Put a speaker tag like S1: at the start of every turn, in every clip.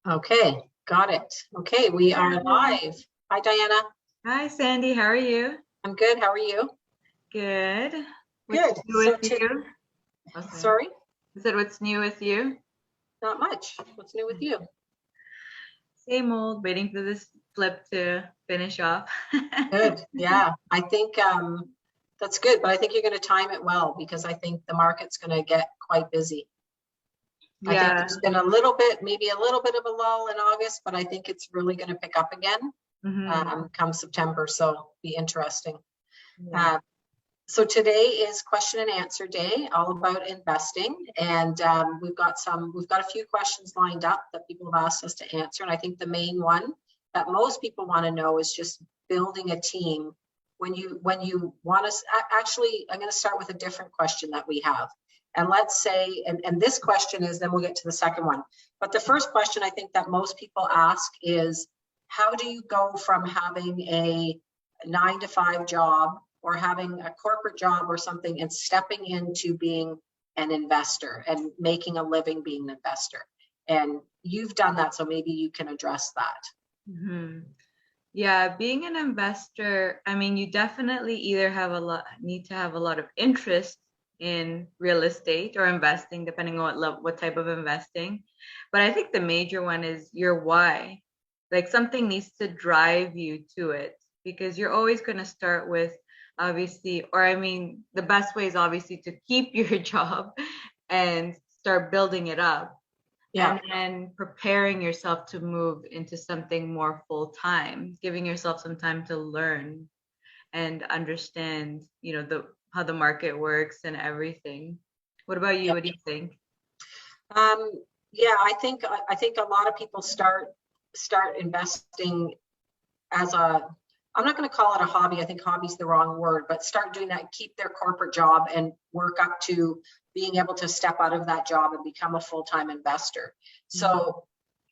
S1: Okay, got it. Okay, we are live. Hi, Diana.
S2: Hi, Sandy. How are you?
S1: I'm good. How are you?
S2: Good. What's
S1: Good.
S2: new with you? Oh, sorry.
S1: Sorry,
S2: I said, what's new with you?
S1: not much. What's new with you?
S2: Same old, waiting for this flip to finish off.
S1: Good. Yeah, I think that's good, but I think you're going to time it well because I think the market's going to get quite busy. I think
S2: Yeah.
S1: there's been a little bit, maybe a little bit of a lull in August, but I think it's really going to pick up again
S2: hmm
S1: come September. So be interesting.
S2: Yeah.
S1: Um, So today is question and answer day, all about investing, and we've got a few questions lined up that people have asked us to answer, and I think the main one that most people want to know is just building a team. When you want to, actually, I'm going to start with a different question that we have, and let's say, and this question is, then we'll get to the second one. But the first question I think that most people ask is, how do you go from having a 9 to 5 job or having a corporate job or something and stepping into being an investor and making a living being an investor? And you've done that, so maybe you can address that.
S2: hmm Yeah, being an investor, I mean, you definitely either need to have a lot of interest in real estate or investing, depending on what type of investing. But I think the major one is your why. Like something needs to drive you to it because you're always going to start with obviously, or I mean, the best way is obviously to keep your job and start building it up
S1: Yeah,
S2: and then preparing yourself to move into something more full time, giving yourself some time to learn and understand, the how the market works and everything. What about you?
S1: yeah.
S2: What do you think?
S1: Um, yeah, I think a lot of people start investing as a, I'm not going to call it a hobby. I think hobby's the wrong word, but start doing that, keep their corporate job and work up to being able to step out of that job and become a full-time investor.
S2: Mhm.
S1: So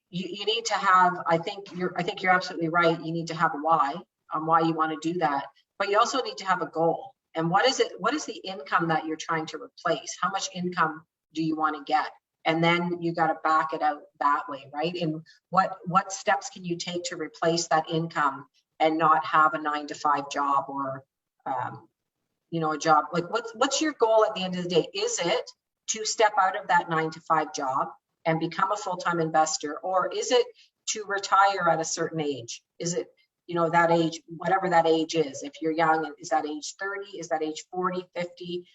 S1: you need to have, I think you're absolutely right. You need to have a why on why you want to do that, but you also need to have a goal. And what is the income that you're trying to replace? How much income do you want to get? And then you got to back it out that way, right? And what steps can you take to replace that income and not have a 9 to 5 job or um, a job? Like what's your goal at the end of the day? Is it to step out of that 9 to 5 job and become a full-time investor, or is it to retire at a certain age? Is it, that age, whatever that age is? If you're young, is that age 30? Is that age 40, 50?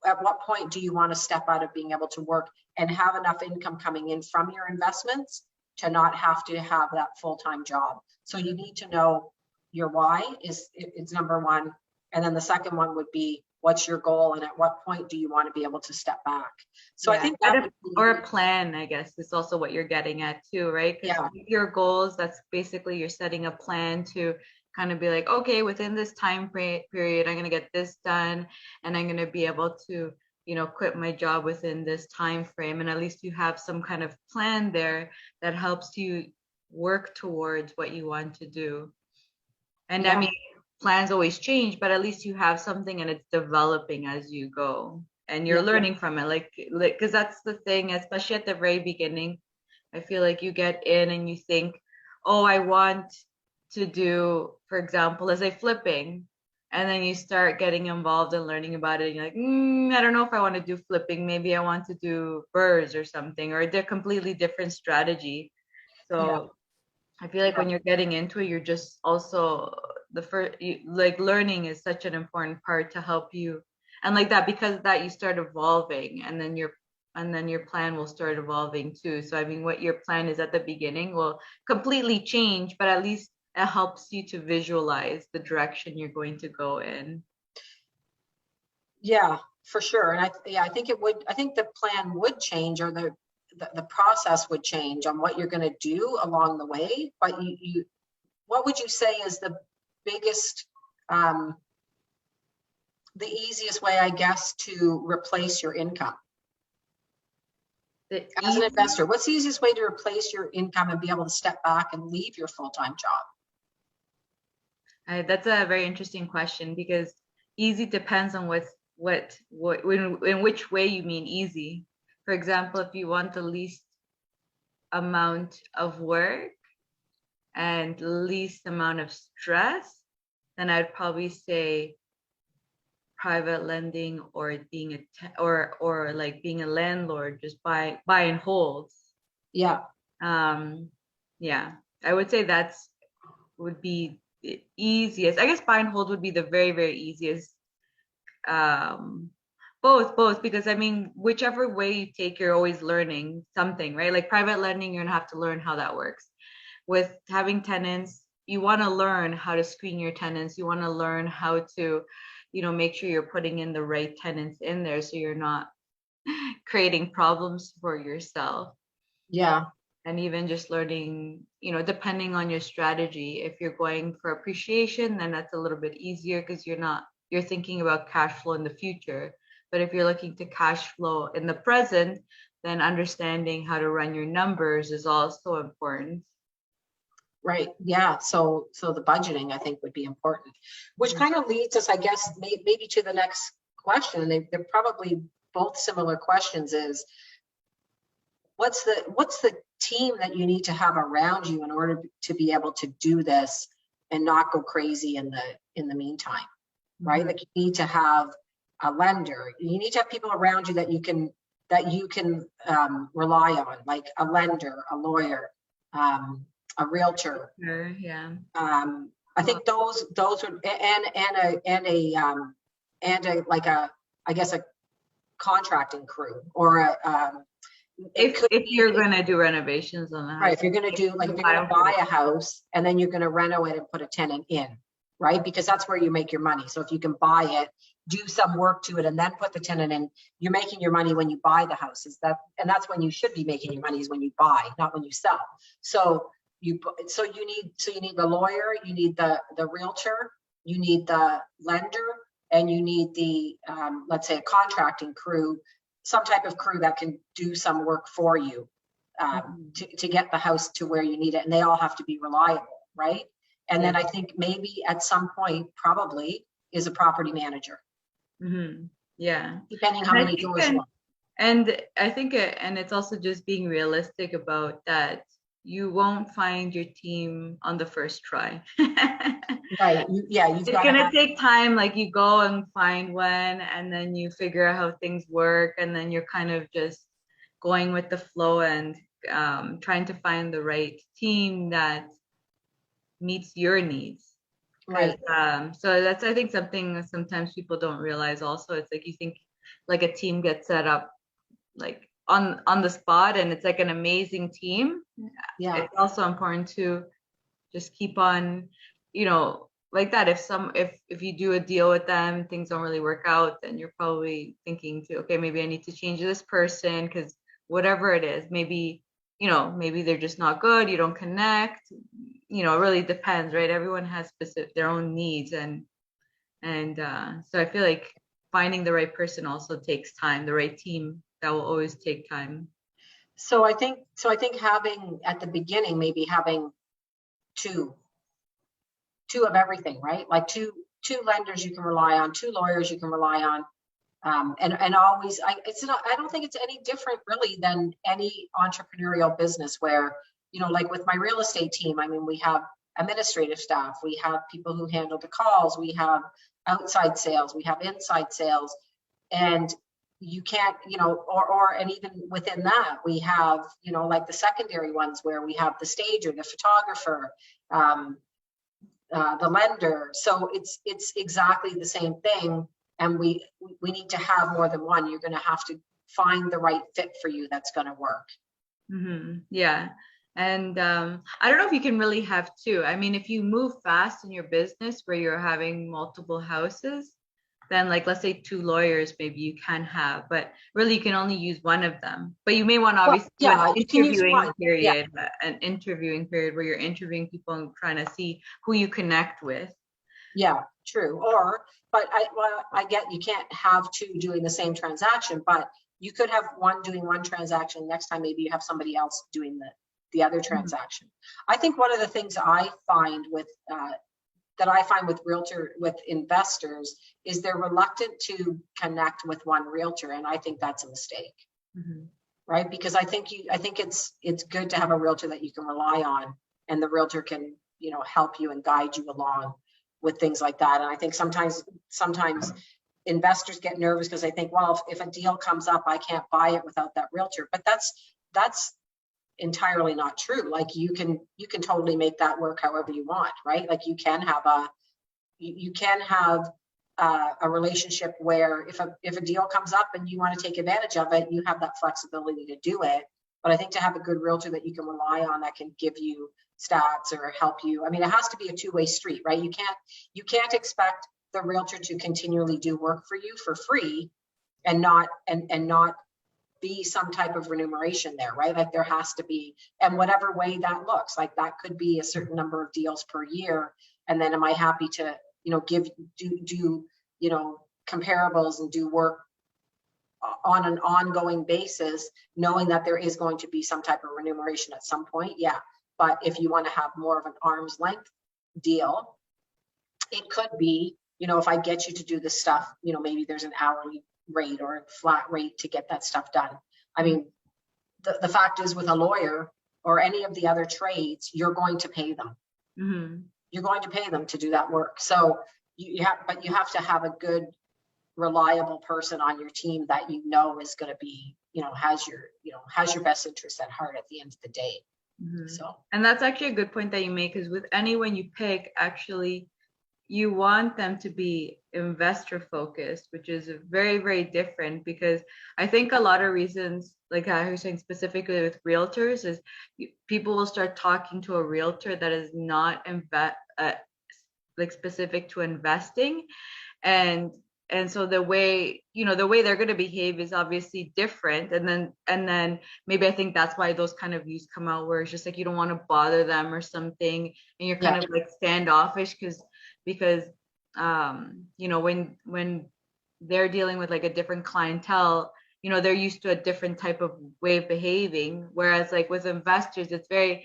S1: At what point do you want to step out of being able to work and have enough income coming in from your investments to not have to have that full-time job? So you need to know your why is it's number one. And then the second one would be, what's your goal and at what point do you want to be able to step back? So I
S2: Yeah,
S1: think that would
S2: or
S1: be,
S2: a plan, I guess, is also what you're getting at too, right? Because
S1: yeah,
S2: your goals, that's basically you're setting a plan to kind of be like, okay, within this period, I'm going to get this done, and I'm going to be able to, quit my job within this time frame. And at least you have some kind of plan there that helps you work towards what you want to do. And I
S1: yeah,
S2: mean, plans always change, but at least you have something and it's developing as you go and you're
S1: yeah,
S2: learning from it. Like, because that's the thing, especially at the very beginning. I feel like you get in and you think, oh, I want to do, for example, let's say flipping. And then you start getting involved and learning about it. And you're like, I don't know if I want to do flipping. Maybe I want to do BRRRRs or something, or they're completely different strategy.
S1: yeah,
S2: So I feel like
S1: yeah,
S2: when you're getting into it, you're just also like learning is such an important part to help you. And like that, because of that, you start evolving and then your plan will start evolving too. So I mean, what your plan is at the beginning will completely change, but at least it helps you to visualize the direction you're going to go in.
S1: yeah, for sure. And I think it would, I think the plan would change, or the process would change on what you're going to do along the way. But what would you say is the biggest, um, the easiest way, I guess, to replace your income
S2: The
S1: as an
S2: easy,
S1: investor? What's the easiest way to replace your income and be able to step back and leave your full-time job?
S2: that's a very interesting question because easy depends on in which way you mean easy. For example, if you want the least amount of work and least amount of stress, then I'd probably say private lending, or being or like being a landlord, just buy and hold.
S1: Yeah.
S2: Yeah, I would say that's would be the easiest. I guess buy and hold would be the very, very easiest. Um, both, because I mean, whichever way you take, you're always learning something, right? Like private lending, you're gonna have to learn how that works. With having tenants, you want to learn how to screen your tenants. You want to learn how to, make sure you're putting in the right tenants in there so you're not creating problems for yourself.
S1: Yeah.
S2: And even just learning, depending on your strategy, if you're going for appreciation, then that's a little bit easier because you're thinking about cash flow in the future. But if you're looking to cash flow in the present, then understanding how to run your numbers is also important.
S1: Right. Yeah. So the budgeting, I think, would be important, which kind of leads us, I guess, maybe to the next question. They're probably both similar questions. Is what's the team that you need to have around you in order to be able to do this and not go crazy in the meantime, right?
S2: Mhm.
S1: Like you need to have a lender. You need to have people around you that you can rely on, like a lender, a lawyer, a realtor.
S2: Sure, yeah.
S1: I think those would, and a like a, I guess, a contracting crew, or a
S2: If you're gonna do renovations on the
S1: right,
S2: house,
S1: if you're going to do, like, if you're going to buy a house and then you're going to reno it and put a tenant in, right? Because that's where you make your money. So if you can buy it, do some work to it, and then put the tenant in, you're making your money when you buy the house. And that's when you should be making your money, is when you buy, not when you sell. So you need the lawyer, you need the realtor, you need the lender, and you need the let's say a contracting crew, some type of crew that can do some work for you, to get the house to where you need it. And they all have to be reliable, right? And then I think maybe at some point, probably, is a property manager.
S2: Yeah.
S1: Depending how many doors you want.
S2: And I think and it's also just being realistic about that. You won't find your team on the first try.
S1: Right. You've
S2: It's gonna take time. Like you go and find one, and then you figure out how things work, and then you're kind of just going with the flow and trying to find the right team that meets your needs.
S1: Right.
S2: So that's, I think, something sometimes people don't realize also. It's like you think like a team gets set up like on the spot and it's like an amazing team.
S1: Yeah.
S2: It's also important to just keep on, like that. If you do a deal with them, things don't really work out, then you're probably thinking to, okay, maybe I need to change this person, because whatever it is, maybe they're just not good, you don't connect, it really depends, right? Everyone has their own needs, and so I feel like finding the right person also takes time. The right team, that will always take time.
S1: So I think having, at the beginning, maybe having two of everything, right? Like two lenders you can rely on, two lawyers you can rely on. And always, I don't think it's any different really than any entrepreneurial business where, like with my real estate team, I mean, we have administrative staff, we have people who handle the calls, we have outside sales, we have inside sales, and you can't, and even within that, we have, like the secondary ones where we have the stager, the photographer, the lender. So it's exactly the same thing. And we need to have more than one. You're going to have to find the right fit for you that's going to work.
S2: Yeah. And I don't know if you can really have two. I mean, if you move fast in your business where you're having multiple houses, then like, let's say two lawyers, maybe you can have, but really you can only use one of them. But you may want to obviously do an interviewing period, an interviewing period where you're interviewing people and trying to see who you connect with.
S1: Yeah, true. But I get, you can't have two doing the same transaction, but you could have one doing one transaction. Next time, maybe you have somebody else doing the other transaction. I think one of the things I find with with investors is they're reluctant to connect with one realtor. And I think that's a mistake. right? Because I think it's good to have a realtor that you can rely on, and the realtor can, you know, help you and guide you along with things like that. And I think sometimes investors get nervous because they think, well, if a deal comes up, I can't buy it without that realtor. But that's entirely not true. Like you can totally make that work however you want, right? Like you can have a relationship where if a deal comes up and you want to take advantage of it, you have that flexibility to do it. But I think to have a good realtor that you can rely on, that can give you stats or help you. I mean, it has to be a two-way street, right? You can't expect the realtor to continually do work for you for free and not be some type of remuneration there, right? Like there has to be, and whatever way that looks, like that could be a certain number of deals per year. And then am I happy to, you know, do, you know, comparables and do work on an ongoing basis, knowing that there is going to be some type of remuneration at some point. Yeah. But if you want to have more of an arm's length deal, it could be, you know, if I get you to do this stuff, you know, maybe there's an hourly rate or a flat rate to get that stuff done. I mean, the fact is with a lawyer or any of the other trades, you're going to pay them.
S2: Mm-hmm.
S1: You're going to pay them to do that work. So you have to have a good, reliable person on your team that you know is going to be, you know, has your best interest at heart at the end of the day.
S2: Mm-hmm.
S1: So,
S2: and that's actually a good point that you make, because with anyone you pick, actually, you want them to be investor focused, which is very, very different, because I think a lot of reasons, like I was saying specifically with realtors, is people will start talking to a realtor that is not like specific to investing, and so the way they're going to behave is obviously different, and then maybe I think that's why those kind of views come out, where it's just like you don't want to bother them or something, and you're kind of like standoffish because you know, when they're dealing with like a different clientele, you know, they're used to a different type of way of behaving, whereas like with investors, it's very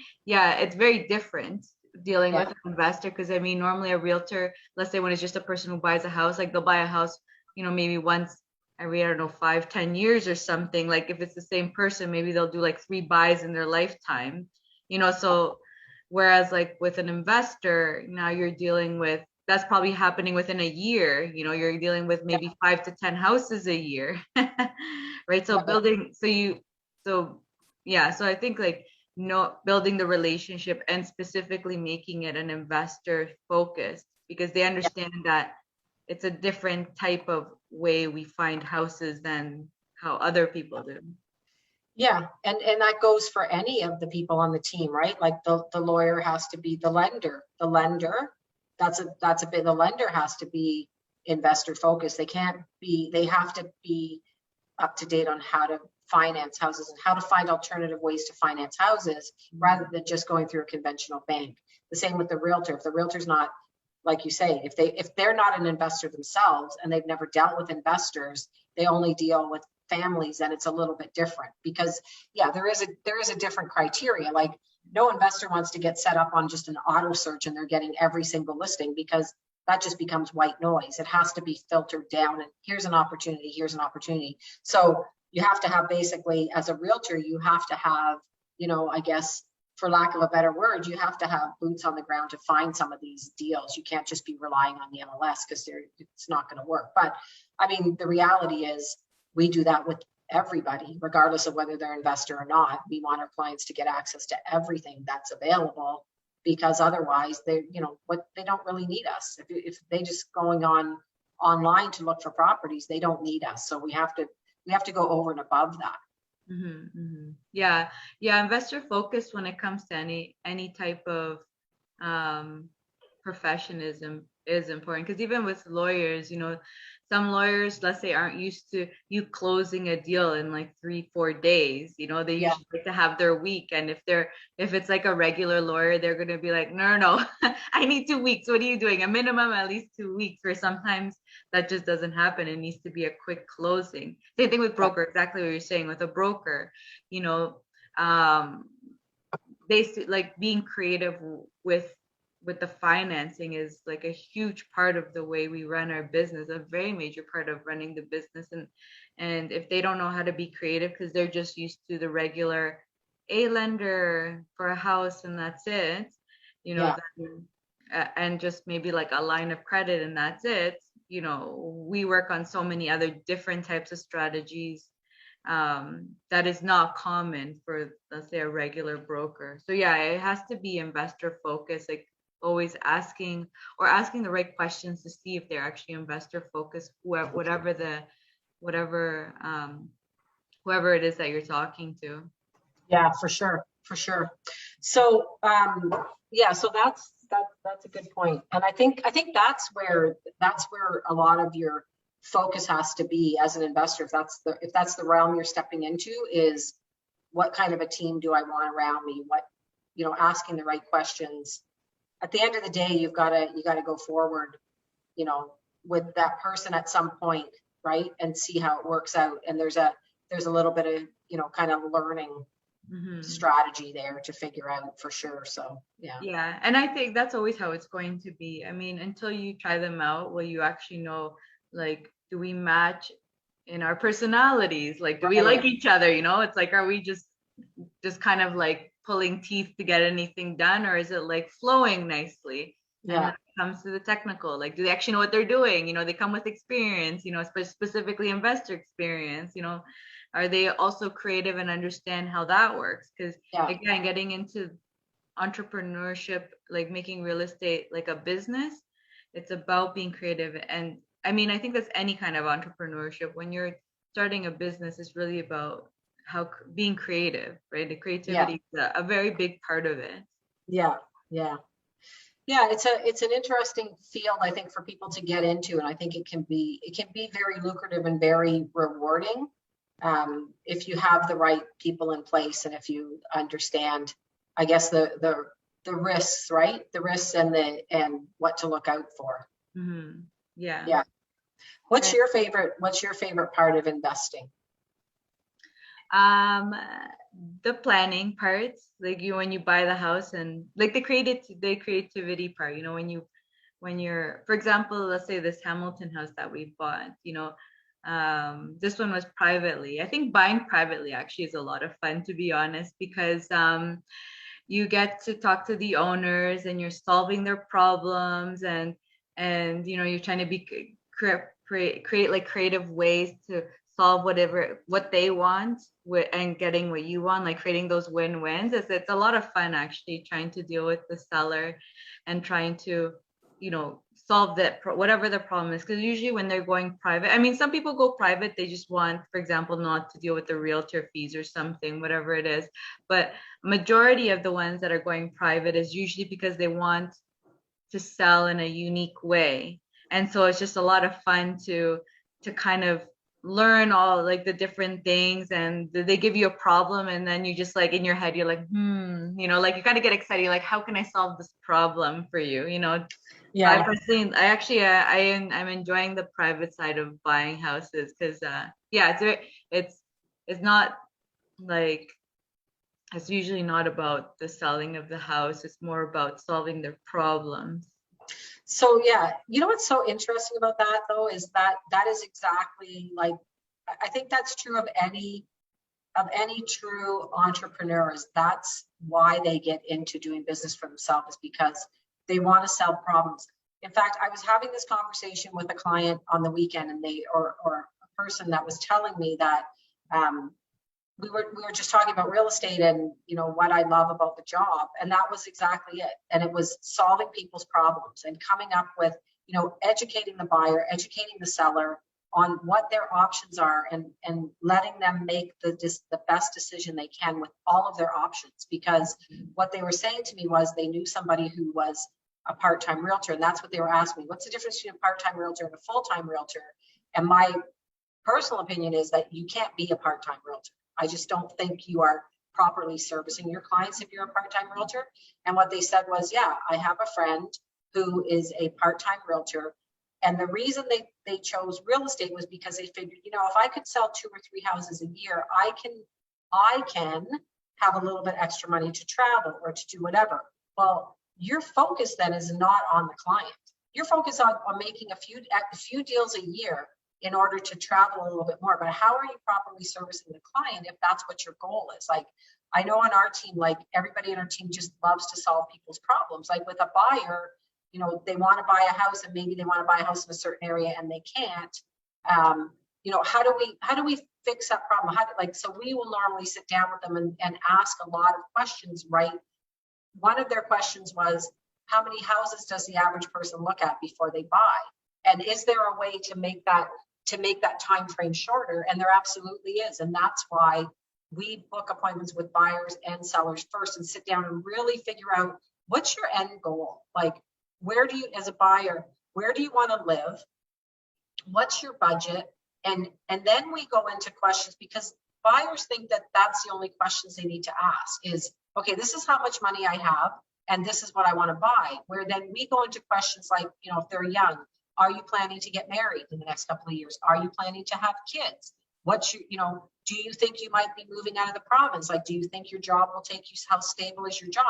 S2: different dealing with an investor, because I mean, normally a realtor, let's say when it's just a person who buys a house, like they'll buy a house, you know, maybe once every, I don't know, 5-10 years or something. Like if it's the same person, maybe they'll do like 3 buys in their lifetime, you know. So whereas like with an investor, now you're dealing with, that's probably happening within a year, you know, you're dealing with maybe 5 to 10 houses a year. Right? So so I think like, building the relationship and specifically making it an investor focused, because they understand that it's a different type of way we find houses than how other people do.
S1: Yeah, and that goes for any of the people on the team, right? Like the lawyer has to be the lender. The lender, that's a bit. The lender has to be investor focused. They have to be up to date on how to finance houses and how to find alternative ways to finance houses rather than just going through a conventional bank. The same with the realtor. If the realtor's not, like you say, if they're not an investor themselves and they've never dealt with investors, they only deal with families, and it's a little bit different, because there is a different criteria. Like no investor wants to get set up on just an auto search and they're getting every single listing, because that just becomes white noise. It has to be filtered down, and here's an opportunity. So you have to have, basically, as a realtor, you have to have, you know, I guess, for lack of a better word, you have to have boots on the ground to find some of these deals. You can't just be relying on the MLS, because it's not going to work. But I mean, the reality is we do that with everybody, regardless of whether they're an investor or not. We want our clients to get access to everything that's available, because otherwise they don't really need us. If they just going online to look for properties, they don't need us. So we have to go over and above that.
S2: Mm-hmm, mm-hmm. Yeah, investor focused when it comes to any type of professionism is important, because even with lawyers, you know, some lawyers, let's say, aren't used to you closing a deal in like 3-4 days. You know, they usually like to have their week, and if it's like a regular lawyer, they're going to be like, no, I need 2 weeks. What are you doing? A minimum at least 2 weeks. Where sometimes that just doesn't happen. It needs to be a quick closing. Same thing with broker. Exactly what you're saying with a broker. You know, basically like being creative with with the financing is like a huge part of the way we run our business, a very major part of running the business. And if they don't know how to be creative because they're just used to the regular a lender for a house and that's it, you know,
S1: Yeah.
S2: then, and just maybe like a line of credit and that's it, you know, we work on so many other different types of strategies that is not common for, let's say, a regular broker. So yeah, it has to be investor focused, like always asking the right questions to see if they're actually investor focused, whatever whoever it is that you're talking to.
S1: Yeah, for sure, for sure. So yeah, so that's a good point. And I think that's where a lot of your focus has to be as an investor. If that's the realm you're stepping into, is what kind of a team do I want around me? What, you know, asking the right questions. At the end of the day, you gotta go forward, you know, with that person at some point, right? And see how it works out. And there's a little bit of, you know, kind of learning strategy there to figure out for sure. So yeah.
S2: Yeah, and I think that's always how it's going to be. I mean, until you try them out, will you actually know, like, do we match in our personalities? Like, do we like each other? You know, it's like, are we just kind of like pulling teeth to get anything done, or is it like flowing nicely? And
S1: Yeah.
S2: when it comes to the technical, like, do they actually know what they're doing? You know, they come with experience, you know, specifically investor experience, you know, are they also creative and understand how that works? Because
S1: Yeah.
S2: again, getting into entrepreneurship, like making real estate like a business, it's about being creative. And I mean, I think that's any kind of entrepreneurship. When you're starting a business, it's really about being creative, right? The
S1: Yeah.
S2: creativity is a very big part of it.
S1: Yeah. Yeah. Yeah, it's an interesting field, I think, for people to get into, and I think it can be very lucrative and very rewarding if you have the right people in place and if you understand, I guess, the risks, right? The risks and what to look out for.
S2: Mm-hmm. Yeah.
S1: Yeah. What's your favorite part of investing?
S2: Um, the planning parts, like you when you buy the house and like the creativity part, you know, when you're, for example, let's say this Hamilton house that we bought, you know, this one was privately. I think buying privately actually is a lot of fun, to be honest, because you get to talk to the owners and you're solving their problems and you know you're trying to create like creative ways to solve what they want and getting what you want, like creating those win-wins. It's a lot of fun actually trying to deal with the seller and trying to, you know, solve that whatever the problem is, because usually when they're going private, I mean, some people go private, they just want, for example, not to deal with the realtor fees or something, whatever it is. But majority of the ones that are going private is usually because they want to sell in a unique way. And so it's just a lot of fun to kind of learn all like the different things, and they give you a problem and then you just like in your head you're like, you know, like you kind of get excited, you're like, how can I solve this problem for you, you know?
S1: Yeah.
S2: I personally, I'm enjoying the private side of buying houses because yeah, it's not like, it's usually not about the selling of the house, it's more about solving their problems.
S1: So yeah, you know what's so interesting about that though is that is exactly like, I think that's true of any true entrepreneurs. That's why they get into doing business for themselves, is because they want to solve problems. In fact, I was having this conversation with a client on the weekend, and or a person that was telling me that we were just talking about real estate and, you know, what I love about the job, and that was exactly it. And it was solving people's problems and coming up with, you know, educating the buyer, educating the seller on what their options are, and letting them make the best decision they can with all of their options. Because what they were saying to me was they knew somebody who was a part-time realtor, and that's what they were asking me, what's the difference between a part-time realtor and a full-time realtor? And my personal opinion is that you can't be a part-time realtor. I just don't think you are properly servicing your clients if you're a part-time realtor. And what they said was, yeah, I have a friend who is a part-time realtor, and the reason they chose real estate was because they figured, you know, if I could sell 2 or 3 houses a year, I can have a little bit extra money to travel or to do whatever. Well, your focus then is not on the client. You're focused on making a few deals a year in order to travel a little bit more. But how are you properly servicing the client if that's what your goal is? Like, I know on our team, like everybody in our team just loves to solve people's problems. Like with a buyer, you know, they want to buy a house and maybe they want to buy a house in a certain area and they can't. You know, how do we fix that problem? So we will normally sit down with them and ask a lot of questions, right? One of their questions was, how many houses does the average person look at before they buy? And is there a way to make that time frame shorter? And there absolutely is. And that's why we book appointments with buyers and sellers first and sit down and really figure out, what's your end goal? Like, where do you, as a buyer, where do you want to live? What's your budget? And then we go into questions, because buyers think that that's the only questions they need to ask is, okay, this is how much money I have, and this is what I want to buy. Where then we go into questions like, you know, if they're young, are you planning to get married in the next couple of years? Are you planning to have kids? You know, do you think you might be moving out of the province? Like, do you think your job will take you? How stable is your job?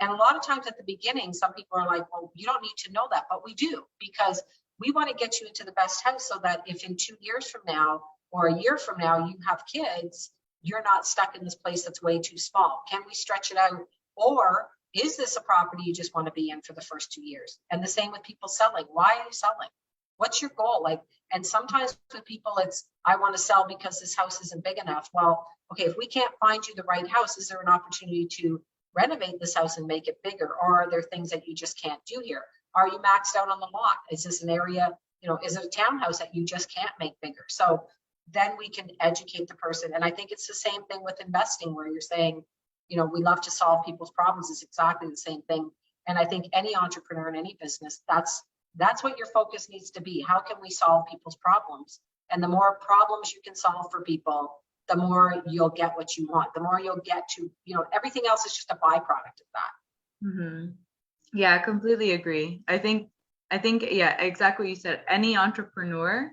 S1: And a lot of times at the beginning, some people are like, well, you don't need to know that, but we do, because we want to get you into the best house so that if in 2 years from now or a year from now you have kids, you're not stuck in this place that's way too small. Can we stretch it out? Or is this a property you just want to be in for the first 2 years? And the same with people selling. Why are you selling? What's your goal? Like, and sometimes with people, it's, I want to sell because this house isn't big enough. Well, okay, if we can't find you the right house, is there an opportunity to renovate this house and make it bigger? Or are there things that you just can't do here? Are you maxed out on the lot? Is this an area, you know, is it a townhouse that you just can't make bigger? So then we can educate the person. And I think it's the same thing with investing, where you're saying, you know, we love to solve people's problems, is exactly the same thing. And I think any entrepreneur in any business, that's what your focus needs to be. How can we solve people's problems? And the more problems you can solve for people, the more you'll get what you want. The more you'll get to, you know, everything else is just a byproduct of that.
S2: Mm-hmm. Yeah, I completely agree. I think, yeah, exactly what you said. Any entrepreneur,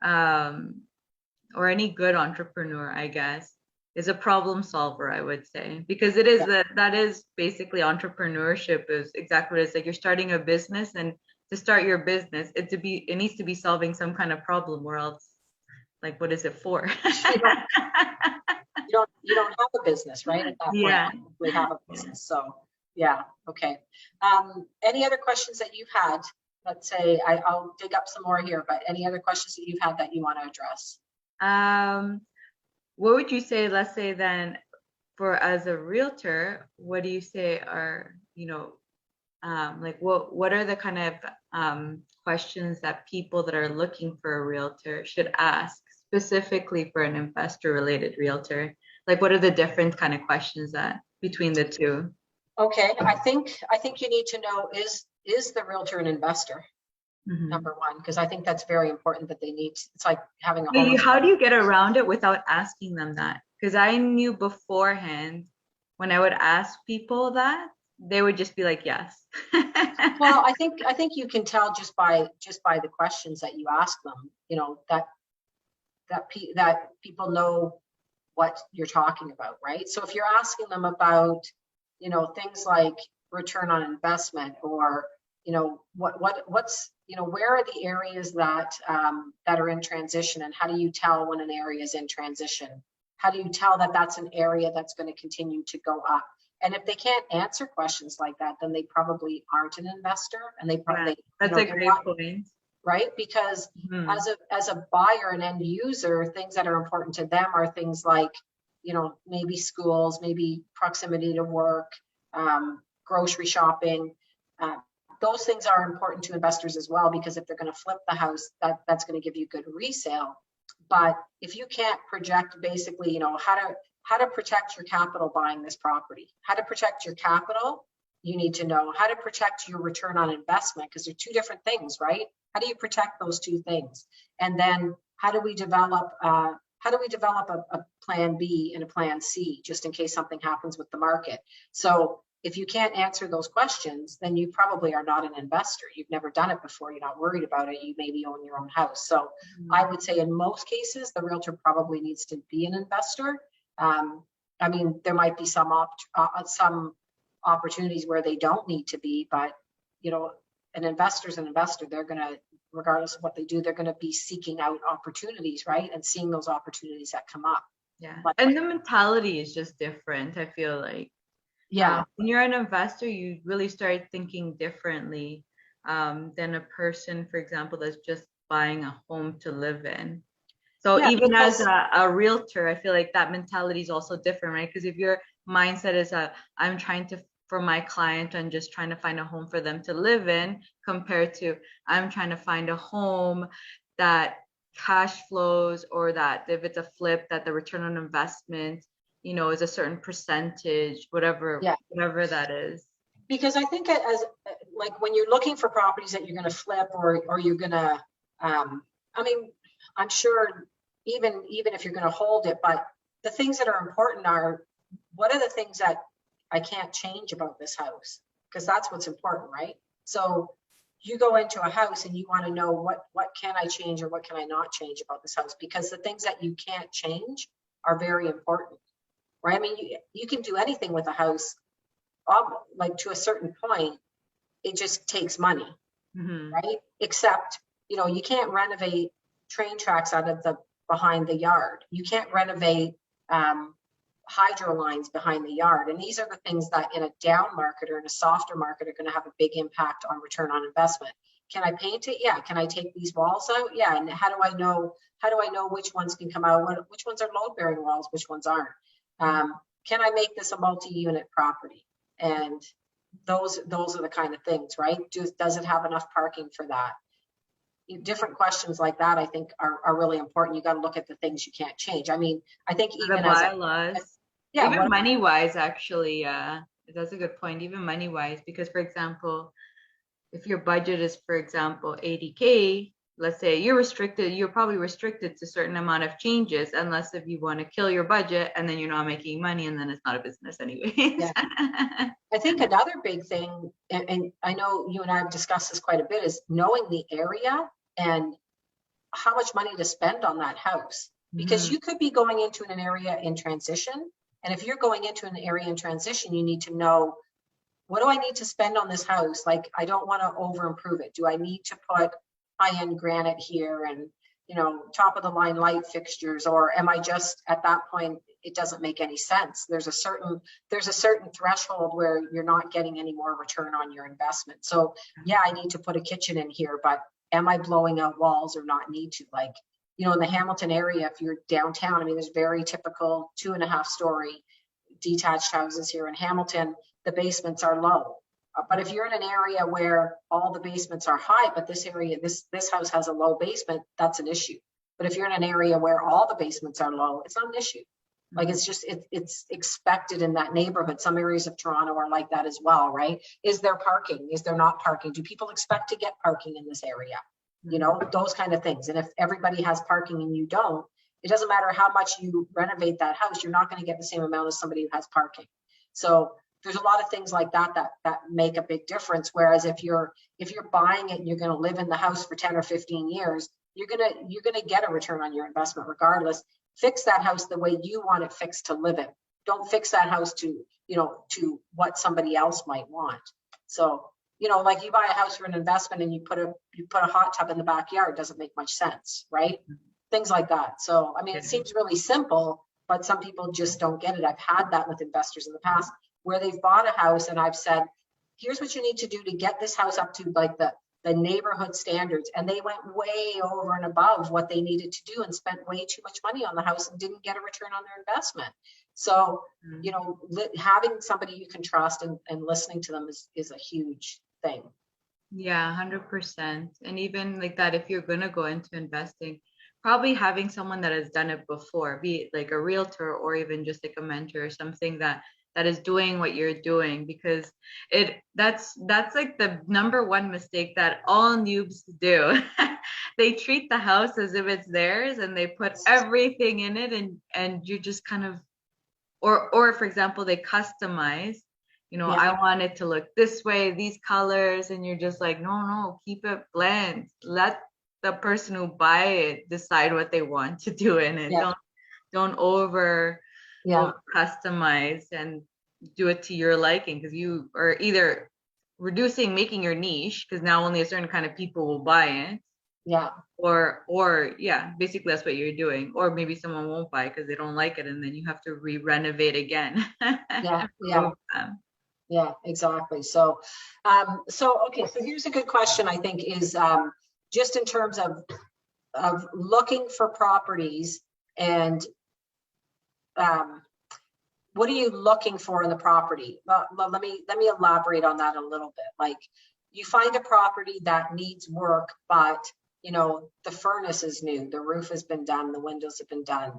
S2: or any good entrepreneur, I guess, is a problem solver, I would say, because it is that is basically entrepreneurship, is exactly what it is. Like, you're starting a business, and to start your business, it needs to be solving some kind of problem, or else, like, what is it for?
S1: you don't have a business, right? At that point,
S2: Yeah.
S1: we have a business. So yeah, okay. Any other questions that you've had? Let's say I'll dig up some more here, but any other questions that you've had that you want to address?
S2: What would you say, let's say then, for as a realtor, what do you say are, you know, like what are the kind of questions that people that are looking for a realtor should ask, specifically for an investor related realtor? Like, what are the different kind of questions that between the two?
S1: Okay, I think you need to know, is the realtor an investor?
S2: Mm-hmm.
S1: Number one, because I think that's very important, that they need to, it's like having a home.
S2: How do you get around it without asking them that? Because I knew beforehand, when I would ask people that, they would just be like, yes.
S1: Well, I think you can tell just by the questions that you ask them, you know, that people know what you're talking about, right? So if you're asking them about, you know, things like return on investment, or, you know, what's, you know, where are the areas that are in transition, and how do you tell when an area is in transition? How do you tell that that's an area that's going to continue to go up? And if they can't answer questions like that, then they probably aren't an investor, and they probably,
S2: that's a great point,
S1: right? Because as a buyer and end user, things that are important to them are things like, you know, maybe schools, maybe proximity to work, grocery shopping. Those things are important to investors as well, because if they're going to flip the house, that's going to give you good resale. But if you can't project, basically, you know, how to protect your capital buying this property, how to protect your capital, you need to know how to protect your return on investment, because they're two different things, right? How do you protect those two things? And then how do we develop a plan B and a plan C, just in case something happens with the market? So if you can't answer those questions, then you probably are not an investor. You've never done it before. You're not worried about it. You maybe own your own house. So I would say in most cases, the realtor probably needs to be an investor. I mean, there might be some opportunities where they don't need to be, but you know, an investor's an investor. They're going to, regardless of what they do, they're going to be seeking out opportunities, right? And seeing those opportunities that come up.
S2: Yeah.
S1: But,
S2: And the mentality is just different, I feel like.
S1: yeah.
S2: When you're an investor, you really start thinking differently than a person, for example, that's just buying a home to live in. So
S1: Yeah,
S2: even as
S1: because,
S2: a realtor, I feel like that mentality is also different, right? Because if your mindset is I'm trying to, for my client, I'm just trying to find a home for them to live in, compared to I'm trying to find a home that cash flows, or that if it's a flip, that the return on investment, you know, is a certain percentage, whatever,
S1: yeah,
S2: whatever that is.
S1: because I think as like when you're looking for properties that you're going to flip, or you're going to, I mean, I'm sure even if you're going to hold it, but the things that are important are, what are the things that I can't change about this house? Because that's what's important, right? So you go into a house and you want to know what can I change or what can I not change about this house? Because the things that you can't change are very important, right? I mean, you can do anything with a house, like to a certain point. It just takes money,
S2: Mm-hmm.
S1: right? Except, you know, you can't renovate train tracks out of the behind the yard. You can't renovate hydro lines behind the yard. And these are the things that in a down market or in a softer market are going to have a big impact on return on investment. Can I paint it? Yeah. Can I take these walls out? Yeah. And how do I know which ones can come out? Which ones are load bearing walls? Which ones aren't? Can I make this a multi-unit property? And those are the kind of things, right? Does it have enough parking for that? Different questions like that, I think, are really important. You got to look at the things you can't change. I mean, I think
S2: The
S1: even
S2: bylaws,
S1: yeah,
S2: even money wise, actually, that's a good point. Even money wise, because for example, if your budget is, for example, 80K, let's say you're probably restricted to a certain amount of changes, unless if you want to kill your budget and then you're not making money, and then it's not a business anyways.
S1: yeah. I think another big thing, and I know you and I have discussed this quite a bit, is knowing the area and how much money to spend on that house. Because
S2: Mhm.
S1: you could be going into an area in transition. And if you're going into an area in transition, you need to know, what do I need to spend on this house? Like, I don't want to over improve it. Do I need to put high-end granite here and, you know, top of the line light fixtures? Or am I just at that point, it doesn't make any sense. There's a certain threshold where you're not getting any more return on your investment. So yeah, I need to put a kitchen in here, but am I blowing out walls or not need to? Like, you know, in the Hamilton area, if you're downtown, I mean, there's very typical 2.5-story detached houses here in Hamilton. The basements are low. But if you're in an area where all the basements are high, but this house has a low basement, that's an issue. But if you're in an area where all the basements are low, it's not an issue. Like, it's just, it's expected in that neighborhood. Some areas of Toronto are like that as well, right? Is there parking? Is there not parking? Do people expect to get parking in this area? You know, those kind of things. And if everybody has parking and you don't, it doesn't matter how much you renovate that house, you're not going to get the same amount as somebody who has parking. So there's a lot of things like that make a big difference. Whereas if you're buying it and you're going to live in the house for 10 or 15 years, you're going to get a return on your investment regardless. Fix that house the way you want it fixed to live in. Don't fix that house to, you know, to what somebody else might want. So, you know, like you buy a house for an investment and you put a hot tub in the backyard, doesn't make much sense, right? Things like that. So, I mean, it seems really simple, but some people just don't get it. I've had that with investors in the past where they've bought a house and I've said, here's what you need to do to get this house up to like the neighborhood standards. And they went way over and above what they needed to do and spent way too much money on the house and didn't get a return on their investment. So, you know, having somebody you can trust and listening to them is a huge thing.
S2: Yeah, 100%. And even like that, if you're gonna go into investing, probably having someone that has done it before, be it like a realtor or even just like a mentor or something that is doing what you're doing, because that's like the number one mistake that all noobs do. They treat the house as if it's theirs and they put everything in it, and you just kind of, or for example, they customize, you know,
S1: Yeah.
S2: I want it to look this way, these colors, and you're just like, no, keep it bland. Let the person who buy it decide what they want to do in it.
S1: Yeah.
S2: Don't over
S1: Yeah.
S2: customize. And do it to your liking, because you are either making your niche, because now only a certain kind of people will buy it.
S1: Yeah.
S2: Or yeah, basically that's what you're doing. Or maybe someone won't buy because they don't like it, and then you have to renovate again.
S1: Yeah. Yeah.
S2: Remove them.
S1: Yeah, exactly. So, okay. So here's a good question, I think, is just in terms of looking for properties and what are you looking for in the property? Let me elaborate on that a little bit. Like, you find a property that needs work, but you know the furnace is new, the roof has been done, the windows have been done.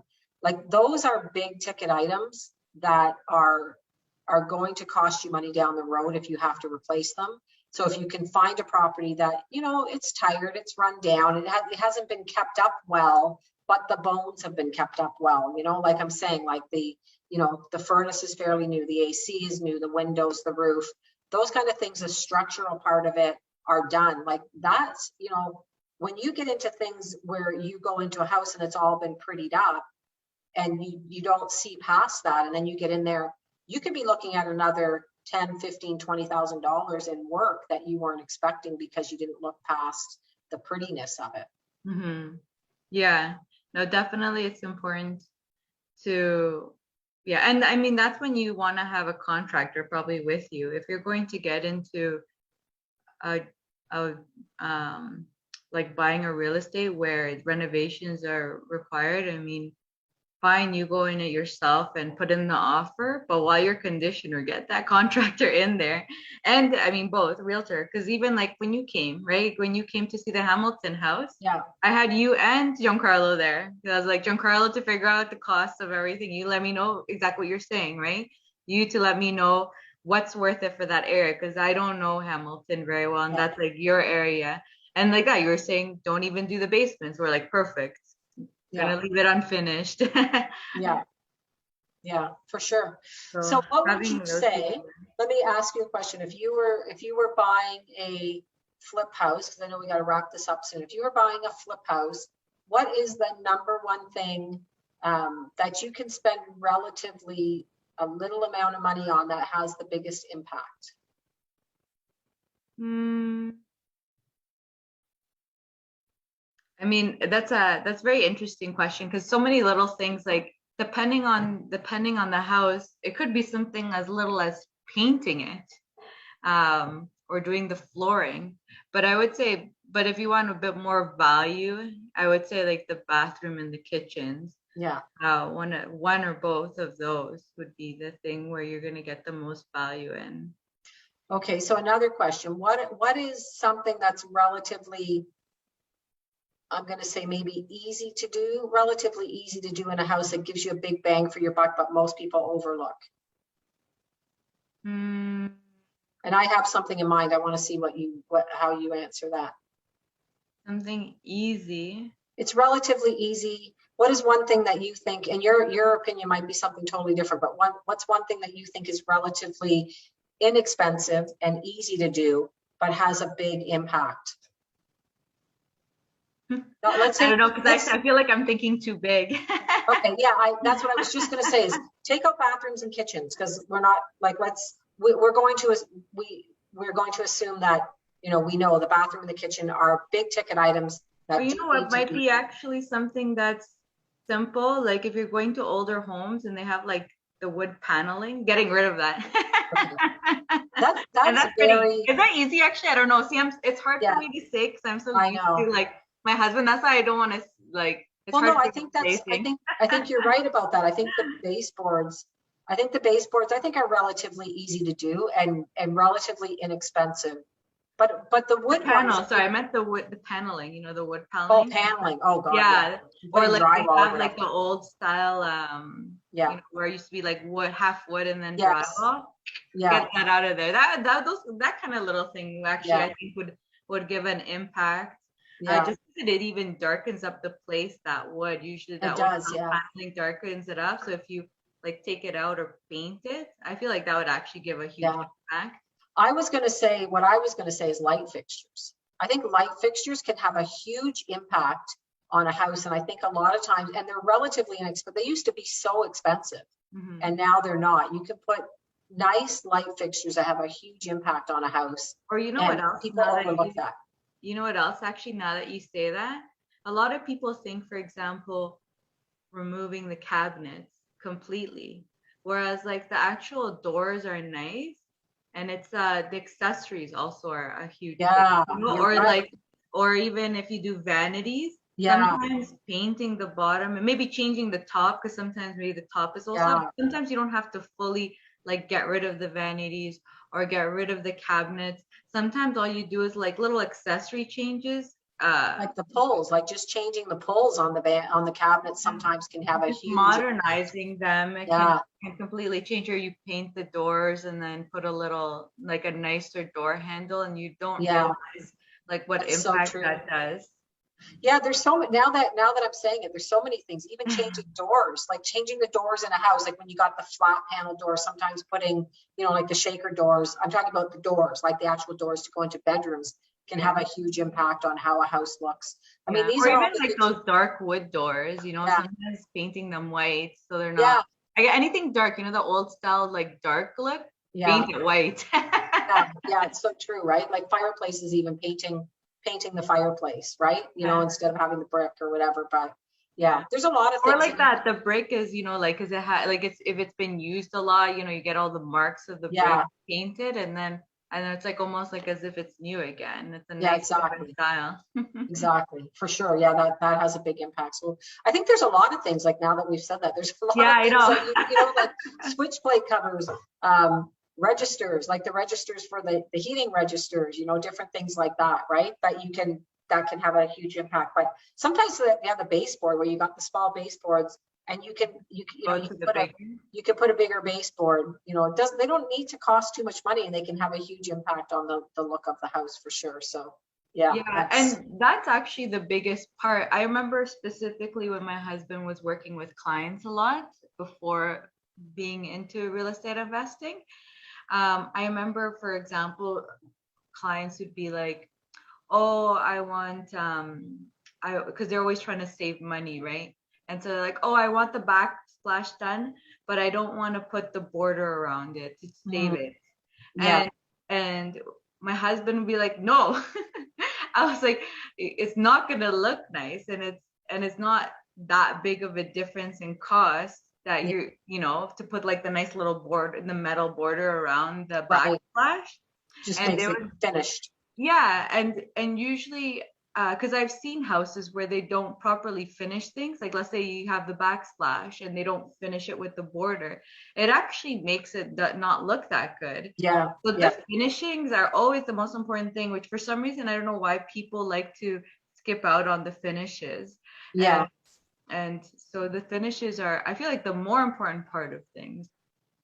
S1: Like, those are big ticket items that are going to cost you money down the road if you have to replace them. So if you can find a property that, you know, it's tired, it's run down, it hasn't been kept up well, but the bones have been kept up well, you know, like I'm saying, like you know, the furnace is fairly new, the AC is new, the windows, the roof, those kind of things, the structural part of it are done. Like, that's, you know, when you get into things where you go into a house and it's all been prettied up and you don't see past that, and then you get in there, you could be looking at another 10, 15, $20,000 in work that you weren't expecting because you didn't look past the prettiness of it.
S2: Mm-hmm. Yeah, no, definitely it's important to, yeah. And I mean, that's when you want to have a contractor probably with you. If you're going to get into a, a like buying a real estate where renovations are required, I mean, fine, you go in it yourself and put in the offer, but while your conditioner, get that contractor in there. And I mean, both realtor, because even like when you came, right? When you came to see the Hamilton house,
S1: Yeah.
S2: I had you and Giancarlo there. I was like, Giancarlo, to figure out the cost of everything, you let me know exactly what you're saying, right? You to let me know what's worth it for that area, because I don't know Hamilton very well, and
S1: Yeah.
S2: that's like your area. And like that, you were saying, don't even do the basements. We're like, perfect. Gonna leave it unfinished.
S1: Yeah. Yeah, for sure.
S2: So
S1: So what would you
S2: having those
S1: say,
S2: people.
S1: let me ask you a question. If you were buying a flip house, because I know we got to wrap this up soon. If you were buying a flip house, what is the number one thing that you can spend relatively a little amount of money on that has the biggest impact?
S2: I mean, that's a very interesting question, because so many little things, like depending on the house, it could be something as little as painting it, or doing the flooring. But I would say, but if you want a bit more value, I would say like the bathroom and the kitchens.
S1: Yeah.
S2: One or both of those would be the thing where you're gonna get the most value in.
S1: Okay, so another question. What is something that's relatively, I'm going to say maybe easy to do, relatively easy to do in a house that gives you a big bang for your buck, but most people overlook?
S2: Mm,
S1: And I have something in mind. I want to see how you answer that.
S2: something easy.
S1: It's relatively easy. What is one thing that you think, and your opinion might be something totally different, but what's one thing that you think is relatively inexpensive and easy to do, but has a big impact? Now, let's say,
S2: I don't know, because I feel like I'm thinking too big.
S1: okay, yeah, that's what I was just going to say is take out bathrooms and kitchens, because we're not like, we're going to assume that, you know, we know the bathroom and the kitchen are big ticket items that
S2: But you
S1: do
S2: know
S1: need
S2: what
S1: to
S2: might
S1: be.
S2: be actually something that's simple, like if you're going to older homes and they have like the wood paneling, getting rid of that.
S1: Okay.
S2: And
S1: That's
S2: that's pretty,
S1: very,
S2: is that easy? Actually, I don't know. See, it's hard for
S1: yeah,
S2: me to say because I'm so
S1: I
S2: used to
S1: know.
S2: like my husband. That's why I don't want to like, it's
S1: Well,
S2: hard
S1: no,
S2: for
S1: I
S2: me
S1: think
S2: to say things.
S1: I think you're right about that. I think the baseboards, I think are relatively easy to do and relatively inexpensive. But the
S2: The
S1: wood ones,
S2: panel, sorry, I meant the wood, the paneling, the wood
S1: oh,
S2: paneling.
S1: paneling. Oh God, yeah.
S2: Yeah, or
S1: Putting
S2: like they
S1: drywall
S2: have
S1: over
S2: like
S1: that.
S2: the old style,
S1: Yeah.
S2: where it used to be like wood, half wood and then
S1: Yes.
S2: drywall.
S1: Yeah.
S2: Get that out of there. That kind of little thing actually
S1: Yeah.
S2: I think would give an impact.
S1: Yeah.
S2: Just because it even darkens up the place, that wood, usually
S1: It
S2: that wood
S1: does. Yeah.
S2: paneling darkens it up. So if you like take it out or paint it, I feel like that would actually give a huge
S1: Yeah.
S2: impact.
S1: What I was going to say is light fixtures. I think light fixtures can have a huge impact on a house. And I think a lot of times, and they're relatively inexpensive, they used to be so expensive
S2: Mm-hmm.
S1: and now they're not. You can put nice light fixtures that have a huge impact on a house.
S2: Or you know what
S1: And
S2: else?
S1: people
S2: Now that
S1: overlook that.
S2: you know what else actually, now that you say that, a lot of people think, for example, removing the cabinets completely, whereas like the actual doors are nice, and it's the accessories also are a huge thing,
S1: Yeah,
S2: you know,
S1: you're
S2: or
S1: right.
S2: like, or even if you do vanities,
S1: Yeah,
S2: sometimes painting the bottom and maybe changing the top, because sometimes maybe the top is also,
S1: yeah.
S2: sometimes you don't have to fully like get rid of the vanities or get rid of the cabinets. Sometimes all you do is like little accessory changes.
S1: Like the pulls, like just changing the pulls on the cabinet sometimes can have a
S2: Just
S1: huge impact.
S2: modernizing them, it
S1: Yeah,
S2: can completely change. Or you paint the doors and then put a little like a nicer door handle, and you don't
S1: yeah,
S2: realize like what
S1: that's so
S2: impact
S1: true.
S2: that does.
S1: Yeah, there's so many now that I'm saying it, there's so many things, even changing doors, like changing the doors in a house, like when you got the flat panel door, sometimes putting, like the shaker doors. I'm talking about the doors, like the actual doors to go into bedrooms can have
S2: Yeah,
S1: a huge impact on how a house looks. I mean,
S2: yeah.
S1: these
S2: Or
S1: are all
S2: even
S1: the
S2: like
S1: things.
S2: those dark wood doors,
S1: Yeah,
S2: sometimes painting them white so they're not,
S1: yeah,
S2: I get anything dark, the old style like dark look,
S1: yeah,
S2: paint it white.
S1: yeah, yeah, it's so true, right? Like fireplaces, even painting the fireplace, right?
S2: Yeah,
S1: Instead of having the brick or whatever. But yeah,
S2: yeah.
S1: there's a lot of
S2: Or
S1: things
S2: like
S1: that you can.
S2: that, the brick is, like, cause like it's, if it's been used a lot, you get all the marks of the brick
S1: Yeah,
S2: painted, and then it's like almost like as if it's new again. It's a
S1: yeah,
S2: nice different
S1: exactly.
S2: style.
S1: Exactly, for sure. Yeah, that has a big impact. So I think there's a lot of things, like now that we've said that, there's a lot
S2: Yeah,
S1: of
S2: I
S1: things
S2: know.
S1: that like switch plate covers, registers, like the registers for the heating registers, different things like that, right? That can have a huge impact. But sometimes the baseboard where you got the small baseboards, and
S2: Go to the big.
S1: you can put a bigger baseboard. They don't need to cost too much money, and they can have a huge impact on the look of the house for sure. So yeah,
S2: Yeah,
S1: that's
S2: and that's actually the biggest part. I remember specifically when my husband was working with clients a lot before being into real estate investing. I remember, for example, clients would be like, "Oh, I want because they're always trying to save money, right? And so they're like, "Oh, I want the backsplash done, but I don't want to put the border around it to save
S1: mm,
S2: it."
S1: yeah.
S2: And my husband would be like, "No." I was like, it's not gonna look nice, and it's not that big of a difference in cost that
S1: Yeah,
S2: to put like the nice little board, the metal border around the
S1: right.
S2: backsplash.
S1: Just
S2: And
S1: makes
S2: there
S1: it
S2: was,
S1: finished.
S2: yeah, and usually, because I've seen houses where they don't properly finish things. Like, let's say you have the backsplash and they don't finish it with the border, it actually makes it not look that good.
S1: Yeah,
S2: But
S1: yeah,
S2: the finishings are always the most important thing, which for some reason I don't know why people like to skip out on the finishes.
S1: yeah,
S2: And and so the finishes are, I feel like, the more important part of things.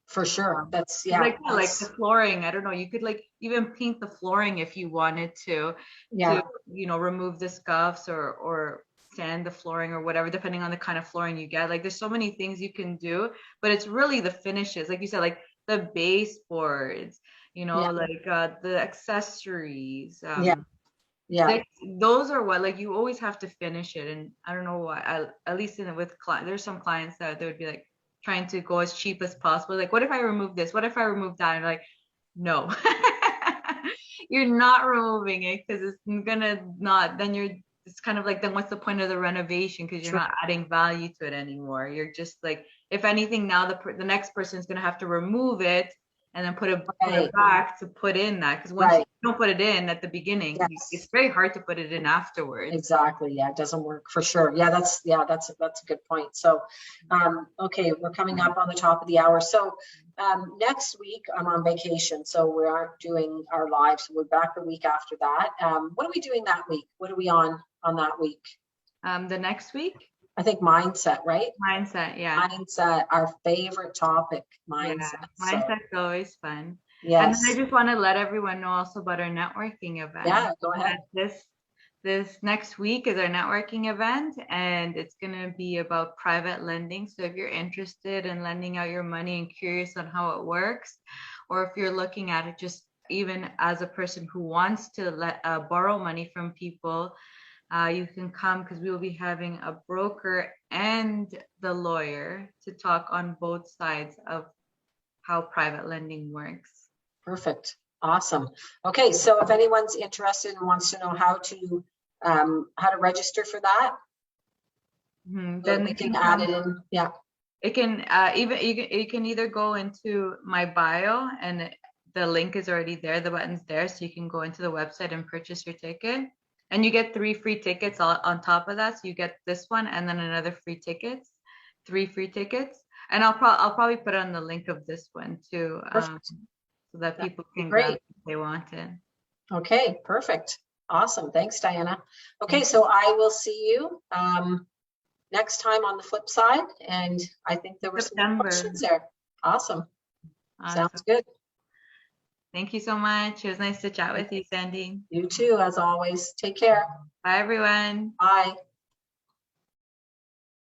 S1: for sure.
S2: Um,
S1: That's
S2: it's
S1: yeah,
S2: like, yeah, like the
S1: that's
S2: flooring. I don't know. You could like even paint the flooring if you wanted to
S1: yeah,
S2: remove the scuffs, or sand the flooring or whatever, depending on the kind of flooring you get. Like there's so many things you can do, but it's really the finishes, like you said, like the baseboards,
S1: yeah,
S2: like the accessories.
S1: yeah, yeah,
S2: Like those are what, like, you always have to finish it. And I don't know why. At least with clients, there's some clients that they would be like trying to go as cheap as possible. Like, what if I remove this? What if I remove that? And like, no, you're not removing it, because it's gonna not. Then you're. It's kind of like, then what's the point of the renovation? Because you're
S1: true.
S2: not adding value to it anymore. You're just like, if anything, now the next person's gonna have to remove it and then put it
S1: Right,
S2: back to put in that. Because once you
S1: right.
S2: don't put it in at the beginning, it's
S1: Yes,
S2: very hard to put it in afterwards.
S1: exactly. Yeah, it doesn't work for sure. That's a good point. So, okay, we're coming up on the top of the hour. So, next week I'm on vacation, so we aren't doing our live. So we're back the week after that. What are we doing that week? What are we on that week?
S2: The next week,
S1: I think mindset, right?
S2: mindset. Yeah.
S1: Mindset, our favorite topic,
S2: Yeah,
S1: mindset. So
S2: mindset's always fun. And then I
S1: yes,
S2: just want to let everyone know also about our networking event.
S1: yeah, go ahead.
S2: That this next week is our networking event, and it's going to be about private lending. So if you're interested in lending out your money and curious on how it works, or if you're looking at it just even as a person who wants to borrow money from people, you can come, because we will be having a broker and the lawyer to talk on both sides of how private lending works.
S1: Perfect. Awesome. Okay, so if anyone's interested and wants to know how to register for that,
S2: Then
S1: we can add it in. Yeah.
S2: It can you can either go into my bio and the link is already there, the button's there, so you can go into the website and purchase your ticket. And you get 3 free tickets on top of that. So you get this one and then another free tickets, 3 free tickets. And I'll probably put on the link of this one too, so that people can grab it if they want it.
S1: Okay, perfect. Awesome. Thanks, Diana. Okay, so I will see you next time on the flip side. And I think there were some questions there. Awesome. Sounds good.
S2: Thank you so much. It was nice to chat with you, Sandy.
S1: You too, as always. Take care.
S2: Bye, everyone.
S1: Bye.